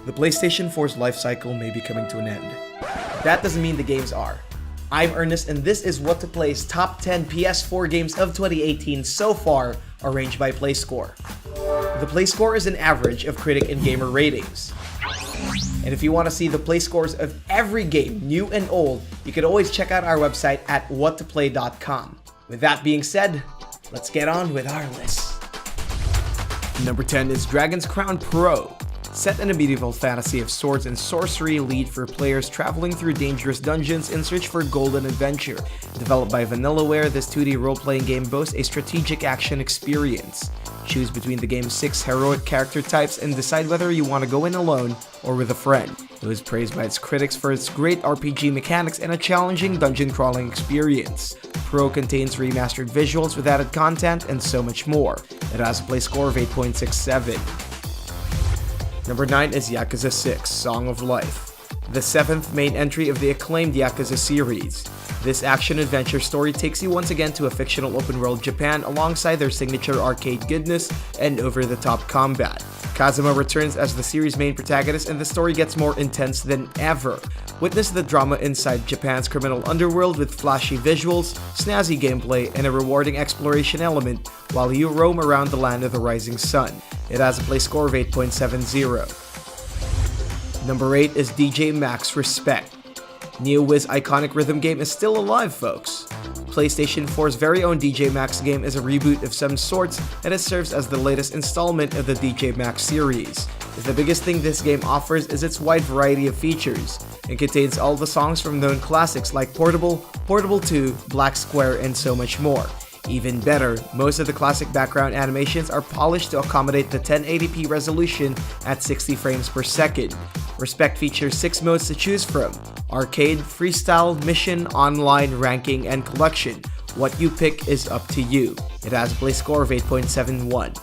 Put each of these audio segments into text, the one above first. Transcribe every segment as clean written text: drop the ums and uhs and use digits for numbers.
the PlayStation 4's life cycle may be coming to an end. That doesn't mean the games are. I'm Ernest, and this is What to Play's top 10 PS4 games of 2018 so far, arranged by PlayScore. The PlayScore is an average of critic and gamer ratings. And if you want to see the play scores of every game, new and old, you can always check out our website at whattoplay.com. With that being said, let's get on with our list. Number 10 is Dragon's Crown Pro. Set in a medieval fantasy of swords and sorcery, lead for players traveling through dangerous dungeons in search for golden adventure. Developed by Vanillaware, this 2D role-playing game boasts a strategic action experience. Choose between the game's 6 heroic character types and decide whether you want to go in alone or with a friend. It was praised by its critics for its great RPG mechanics and a challenging dungeon crawling experience. Pro contains remastered visuals with added content and so much more. It has a play score of 8.67. Number 9 is Yakuza 6: Song of Life, the 7th main entry of the acclaimed Yakuza series. This action-adventure story takes you once again to a fictional open-world Japan alongside their signature arcade goodness and over-the-top combat. Kazuma returns as the series' main protagonist and the story gets more intense than ever. Witness the drama inside Japan's criminal underworld with flashy visuals, snazzy gameplay, and a rewarding exploration element while you roam around the land of the rising sun. It has a play score of 8.70. Number 8 is DJ Max Respect. NeoWiz iconic rhythm game is still alive, folks. PlayStation 4's very own DJ Max game is a reboot of some sorts, and it serves as the latest installment of the DJ Max series. The biggest thing this game offers is its wide variety of features. It contains all the songs from known classics like Portable, Portable 2, Black Square, and so much more. Even better, most of the classic background animations are polished to accommodate the 1080p resolution at 60 frames per second. Respect features 6 modes to choose from: Arcade, Freestyle, Mission, Online, Ranking, and Collection. What you pick is up to you. It has a play score of 8.71.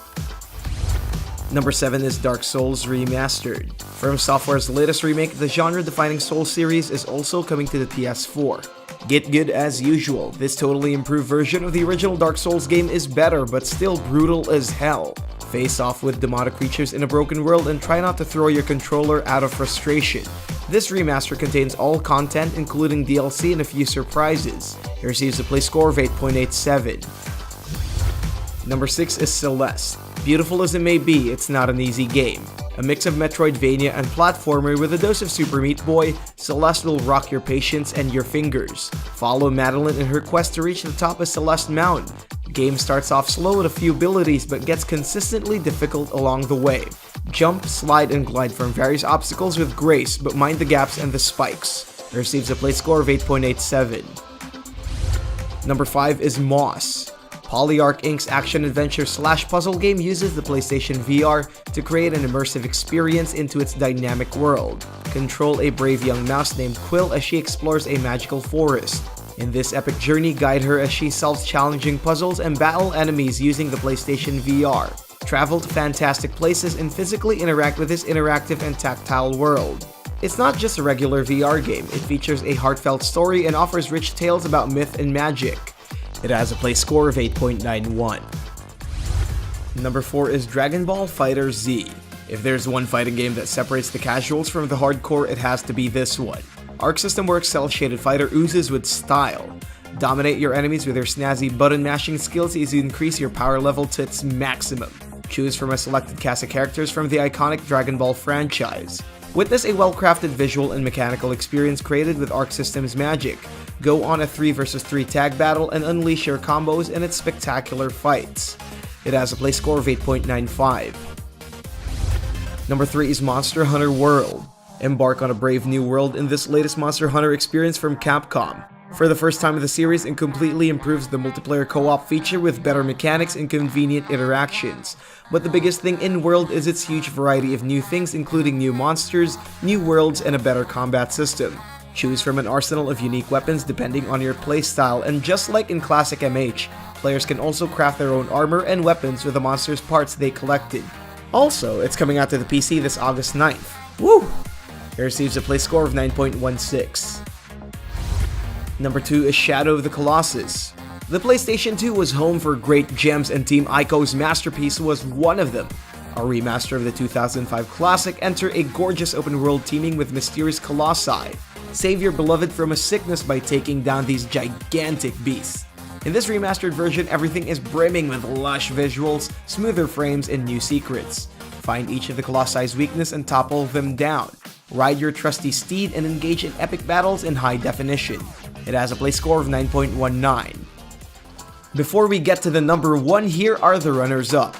Number 7 is Dark Souls Remastered. From Software's latest remake, the genre-defining Souls series is also coming to the PS4. Get good as usual. This totally improved version of the original Dark Souls game is better, but still brutal as hell. Face off with demonic creatures in a broken world and try not to throw your controller out of frustration. This remaster contains all content, including DLC and a few surprises. It receives a play score of 8.87. Number 6 is Celeste. Beautiful as it may be, it's not an easy game. A mix of Metroidvania and platformer with a dose of Super Meat Boy, Celeste will rock your patience and your fingers. Follow Madeline in her quest to reach the top of Celeste Mountain. The game starts off slow with a few abilities but gets consistently difficult along the way. Jump, slide, and glide from various obstacles with grace, but mind the gaps and the spikes. It receives a play score of 8.87. Number 5 is Moss. Polyarch Inc.'s action-adventure/puzzle game uses the PlayStation VR to create an immersive experience into its dynamic world. Control a brave young mouse named Quill as she explores a magical forest. In this epic journey, guide her as she solves challenging puzzles and battle enemies using the PlayStation VR. Travel to fantastic places and physically interact with this interactive and tactile world. It's not just a regular VR game, it features a heartfelt story and offers rich tales about myth and magic. It has a play score of 8.91. Number 4 is Dragon Ball Fighter Z. If there's one fighting game that separates the casuals from the hardcore, it has to be this one. Arc System Works' cel-shaded fighter oozes with style. Dominate your enemies with your snazzy button mashing skills as you increase your power level to its maximum. Choose from a selected cast of characters from the iconic Dragon Ball franchise. Witness a well-crafted visual and mechanical experience created with Arc System's magic. Go on a 3 vs 3 tag battle and unleash your combos in its spectacular fights. It has a play score of 8.95. Number 3 is Monster Hunter World. Embark on a brave new world in this latest Monster Hunter experience from Capcom. For the first time in the series, it completely improves the multiplayer co-op feature with better mechanics and convenient interactions. But the biggest thing in World is its huge variety of new things, including new monsters, new worlds, and a better combat system. Choose from an arsenal of unique weapons depending on your playstyle, and just like in classic MH, players can also craft their own armor and weapons with the monsters' parts they collected. Also, it's coming out to the PC this August 9th. Woo! It receives a play score of 9.16. Number 2 is Shadow of the Colossus. The PlayStation 2 was home for great gems and Team Ico's masterpiece was one of them. A remaster of the 2005 classic, enter a gorgeous open world teeming with mysterious colossi. Save your beloved from a sickness by taking down these gigantic beasts. In this remastered version, everything is brimming with lush visuals, smoother frames, and new secrets. Find each of the Colossi's weakness and topple them down. Ride your trusty steed and engage in epic battles in high definition. It has a play score of 9.19. Before we get to the number 1, here are the runners-up.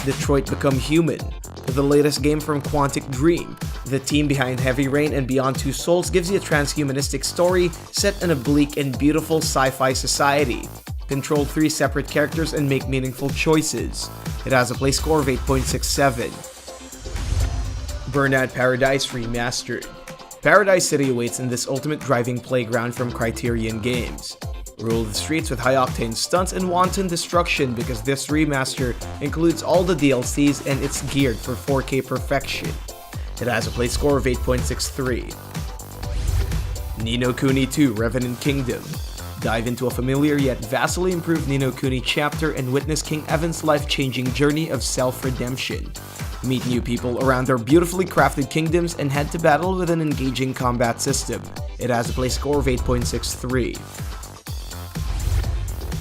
Detroit Become Human, the latest game from Quantic Dream. The team behind Heavy Rain and Beyond Two Souls gives you a transhumanistic story set in a bleak and beautiful sci-fi society. Control 3 separate characters and make meaningful choices. It has a play score of 8.67. Burnout Paradise Remastered. Paradise City awaits in this ultimate driving playground from Criterion Games. Rule the streets with high-octane stunts and wanton destruction because this remaster includes all the DLCs and it's geared for 4K perfection. It has a play score of 8.63. Ni no Kuni 2 Revenant Kingdom. Dive into a familiar yet vastly improved Ni no Kuni chapter and witness King Evan's life-changing journey of self-redemption. Meet new people around their beautifully crafted kingdoms and head to battle with an engaging combat system. It has a play score of 8.63.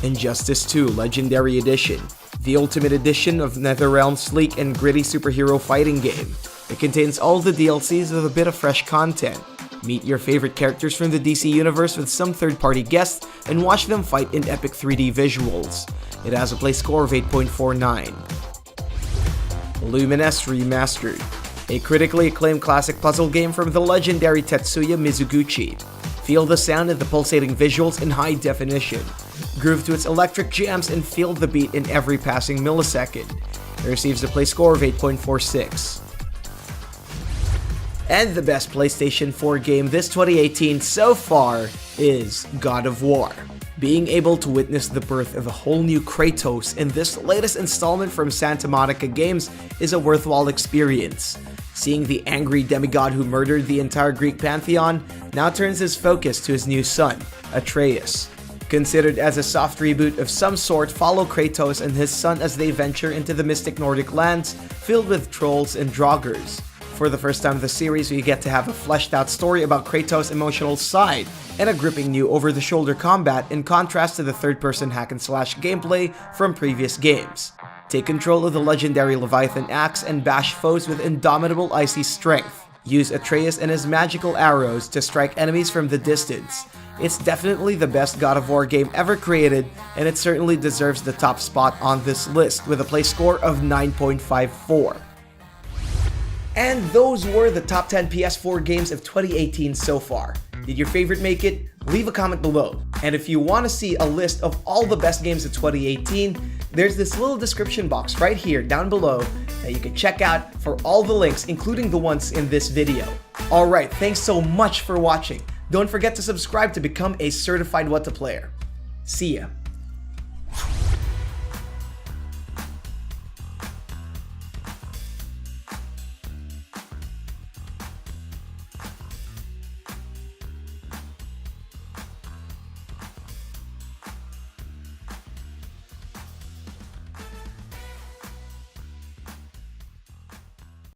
Injustice 2 Legendary Edition, the ultimate edition of NetherRealm's sleek and gritty superhero fighting game. It contains all the DLCs with a bit of fresh content. Meet your favorite characters from the DC universe with some third-party guests and watch them fight in epic 3D visuals. It has a play score of 8.49. Lumines Remastered, a critically acclaimed classic puzzle game from the legendary Tetsuya Mizuguchi. Feel the sound and the pulsating visuals in high definition. Groove to its electric jams and feel the beat in every passing millisecond. It receives a play score of 8.46. And the best PlayStation 4 game this 2018 so far is God of War. Being able to witness the birth of a whole new Kratos in this latest installment from Santa Monica Games is a worthwhile experience. Seeing the angry demigod who murdered the entire Greek pantheon now turns his focus to his new son, Atreus. Considered as a soft reboot of some sort, follow Kratos and his son as they venture into the mystic Nordic lands filled with trolls and draugrs. For the first time in the series, we get to have a fleshed out story about Kratos' emotional side and a gripping new over-the-shoulder combat in contrast to the third-person hack-and-slash gameplay from previous games. Take control of the legendary Leviathan axe and bash foes with indomitable icy strength. Use Atreus and his magical arrows to strike enemies from the distance. It's definitely the best God of War game ever created, and it certainly deserves the top spot on this list with a play score of 9.54. And those were the top 10 PS4 games of 2018 so far. Did your favorite make it? Leave a comment below. And if you want to see a list of all the best games of 2018, there's this little description box right here down below that you can check out for all the links, including the ones in this video. Alright, thanks so much for watching. Don't forget to subscribe to become a certified What To Player. See ya.